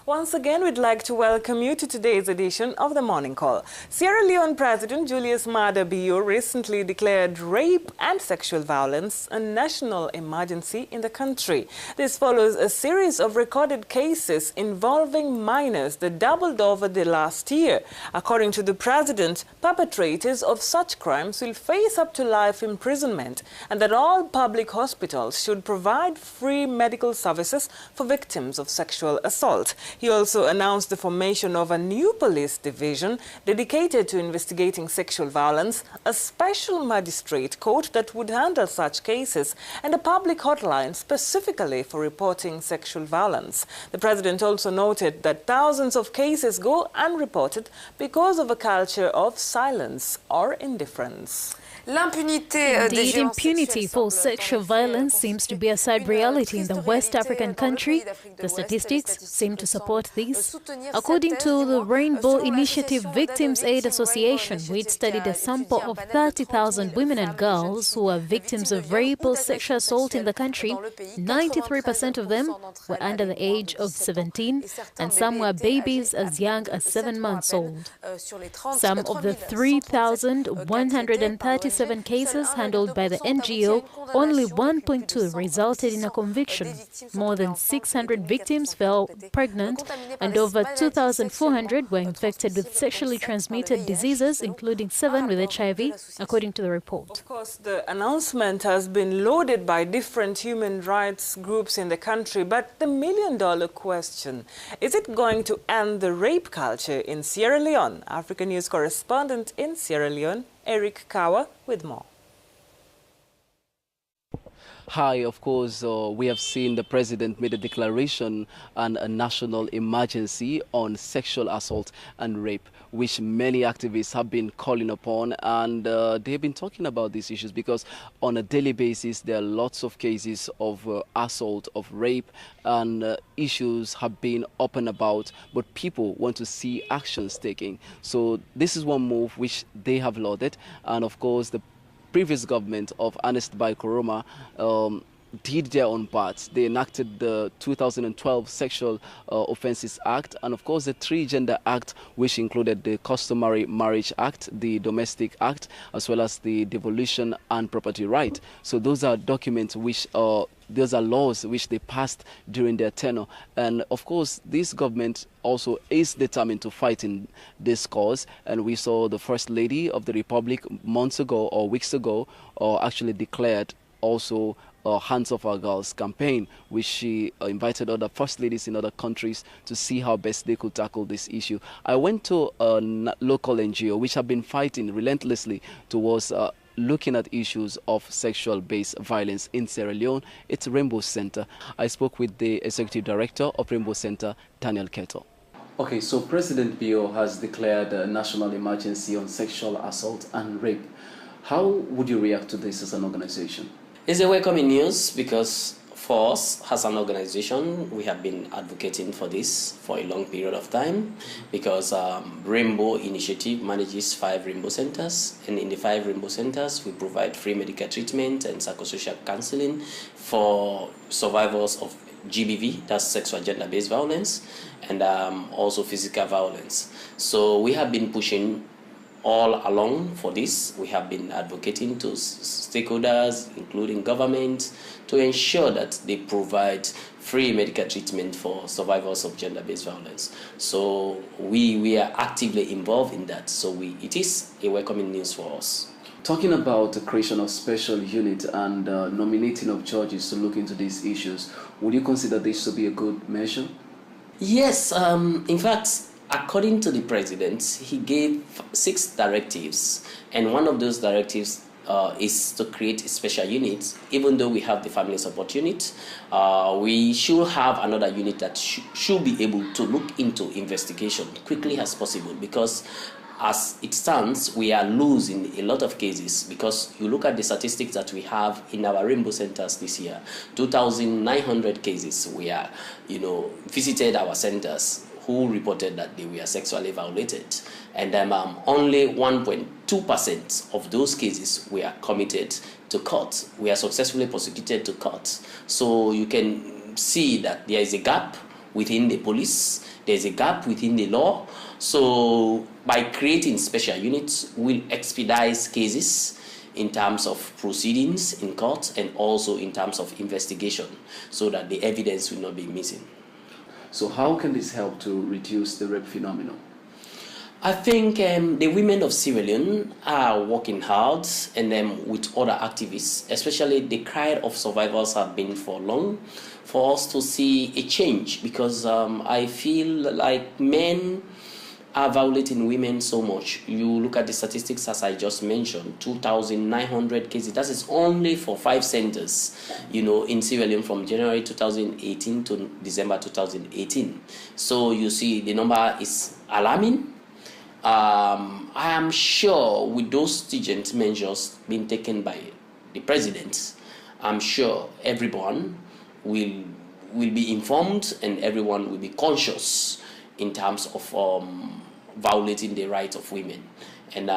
Once again, we'd like to welcome you to today's edition of the Morning Call. Sierra Leone President Julius Maada recently declared rape and sexual violence a national emergency in the country. This follows a series of recorded cases involving minors that doubled over the last year. According to the president, perpetrators of such crimes will face up to life imprisonment, and that all public hospitals should provide free medical services for victims of sexual assault. He also announced the formation of a new police division dedicated to investigating sexual violence, a special magistrate court that would handle such cases, and a public hotline specifically for reporting sexual violence. The president also noted that thousands of cases go unreported because of a culture of silence or indifference. Indeed, impunity for sexual violence seems to be a sad reality in the West African country. The statistics seem to support this. According to the Rainbow Initiative Victims Aid Association, which studied a sample of 30,000 women and girls who are victims of rape or sexual assault in the country, 93% of them were under the age of 17, and some were babies as young as 7 months old. Some of the 3,137 cases handled by the NGO, only 1.2 resulted in a conviction. More than 600 victims fell pregnant, and over 2,400 were infected with sexually transmitted diseases, including 7 with HIV, according to the report. Of course, the announcement has been lauded by different human rights groups in the country, but the million-dollar question, is it going to end the rape culture in Sierra Leone? Africanews correspondent in Sierra Leone, Kawa, with more. Hi, of course, we have seen the president made a declaration on a national emergency on sexual assault and rape, which many activists have been calling upon, and they've been talking about these issues because on a daily basis there are lots of cases of assault, of rape, and issues have been up and about, but people want to see actions taken. So this is one move which they have lauded, and of course the previous government of Ernest Bai Koroma did their own part. They enacted the 2012 Sexual Offences Act, and of course the Three Gender Act, which included the Customary Marriage Act, the Domestic Act, as well as the Devolution and Property Right. So those are documents which those are laws which they passed during their tenure. And of course, this government also is determined to fight in this cause. And we saw the First Lady of the Republic months ago or weeks ago actually declared also Hands Off Our Girls campaign, which she invited other first ladies in other countries to see how best they could tackle this issue. I went to a local NGO which have been fighting relentlessly towards looking at issues of sexual-based violence in Sierra Leone. It's Rainbow Center. I spoke with the Executive Director of Rainbow Center, Daniel Keto. Okay, so President Bio has declared a national emergency on sexual assault and rape. How would you react to this as an organization? It's a welcoming news because for us, as an organization, we have been advocating for this for a long period of time because Rainbow Initiative manages 5 Rainbow Centers, and in the 5 Rainbow Centers, we provide free medical treatment and psychosocial counseling for survivors of GBV, that's sexual gender-based violence, and also physical violence. So we have been pushing all along for this. We have been advocating to stakeholders, including government, to ensure that they provide free medical treatment for survivors of gender-based violence. So we are actively involved in that. So it is a welcoming news for us. Talking about the creation of special unit and nominating of judges to look into these issues, would you consider this to be a good measure? Yes, in fact, according to the president, he gave 6 directives, and one of those directives is to create a special unit. Even though we have the family support unit, we should have another unit that should be able to look into investigation quickly as possible, because as it stands, we are losing a lot of cases. Because you look at the statistics that we have in our Rainbow Centers this year, 2,900 cases we are, visited our centers who reported that they were sexually violated, and only 1.2% of those cases were committed to court. We are successfully prosecuted to court. So you can see that there is a gap within the police. There's a gap within the law. So by creating special units, we'll expedite cases in terms of proceedings in court and also in terms of investigation, so that the evidence will not be missing. So how can this help to reduce the rape phenomenon? I think the women of Sierra Leone are working hard, and with other activists, especially the cry of survivors have been for long, for us to see a change, because I feel like men are violating women so much. You look at the statistics, as I just mentioned, 2,900 cases. That is only for 5 centers, in Sierra Leone from January 2018 to December 2018. So you see the number is alarming. I am sure with those stringent measures being taken by the president, I'm sure everyone will be informed and everyone will be conscious in terms of violating the rights of women. And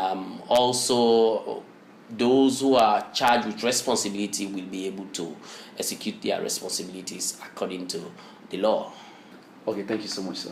also those who are charged with responsibility will be able to execute their responsibilities according to the law. Okay, thank you so much, sir.